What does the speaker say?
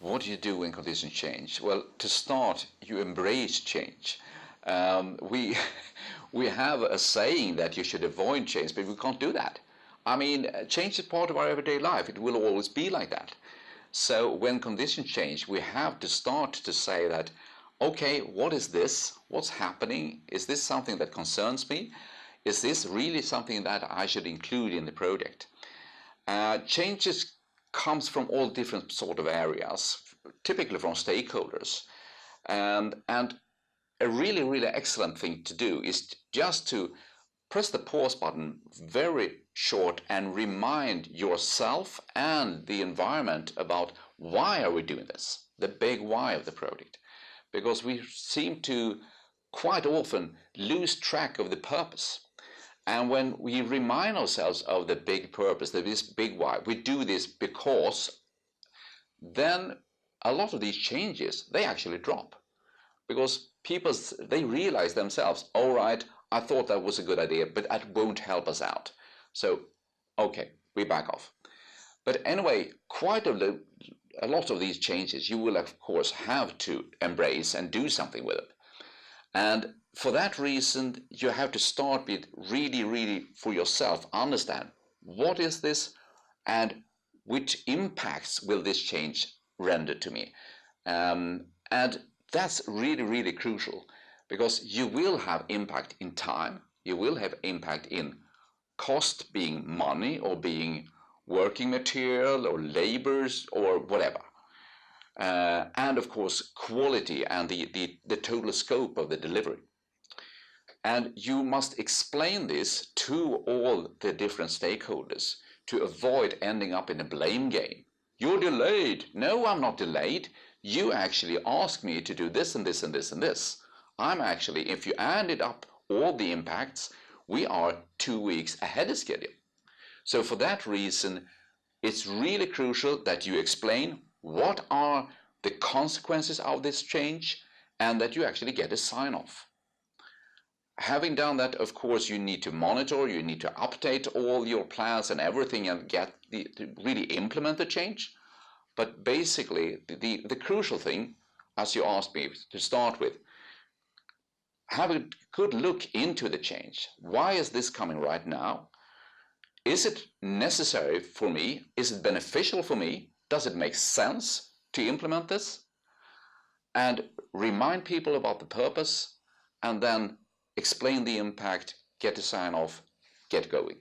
What do you do when conditions change? Well, to start, you embrace change. We we have a saying that you should avoid change, but we can't do that. I mean, change is part of our everyday life. It will always be like that. So when conditions change, we have to start to say that, okay, what is this? What's happening? Is this something that concerns me? Is this really something that I should include in the project? Changes comes from all different sort of areas, typically from stakeholders. And a really, really excellent thing to do is just to press the pause button very short and remind yourself and the environment about why are we doing this, the big why of the project. Because we seem to quite often lose track of the purpose. And when we remind ourselves of the big purpose, this big why, we do this because, then a lot of these changes, they actually drop. Because people, they realize themselves, all right, I thought that was a good idea, but that won't help us out. So, okay, we back off. But anyway, quite a lot of these changes you will, of course, have to embrace and do something with it. And for that reason, you have to start with really, really, for yourself, understand what is this and which impacts will this change render to me. And that's really, really crucial, because you will have impact in time, you will have impact in cost, being money or being working material or labors or whatever. And of course, quality and the total scope of the delivery. And you must explain this to all the different stakeholders to avoid ending up in a blame game. You're delayed. No, I'm not delayed. You actually asked me to do this and this and this and this. I'm actually, if you added up all the impacts, we are 2 weeks ahead of schedule. So for that reason, it's really crucial that you explain what are the consequences of this change and that you actually get a sign-off. Having done that, of course, you need to monitor, you need to update all your plans and everything and get to really implement the change. But basically, the crucial thing, as you asked me to start with, have a good look into the change. Why is this coming right now? Is it necessary for me? Is it beneficial for me? Does it make sense to implement this? And remind people about the purpose, and then explain the impact, get a sign off, get going.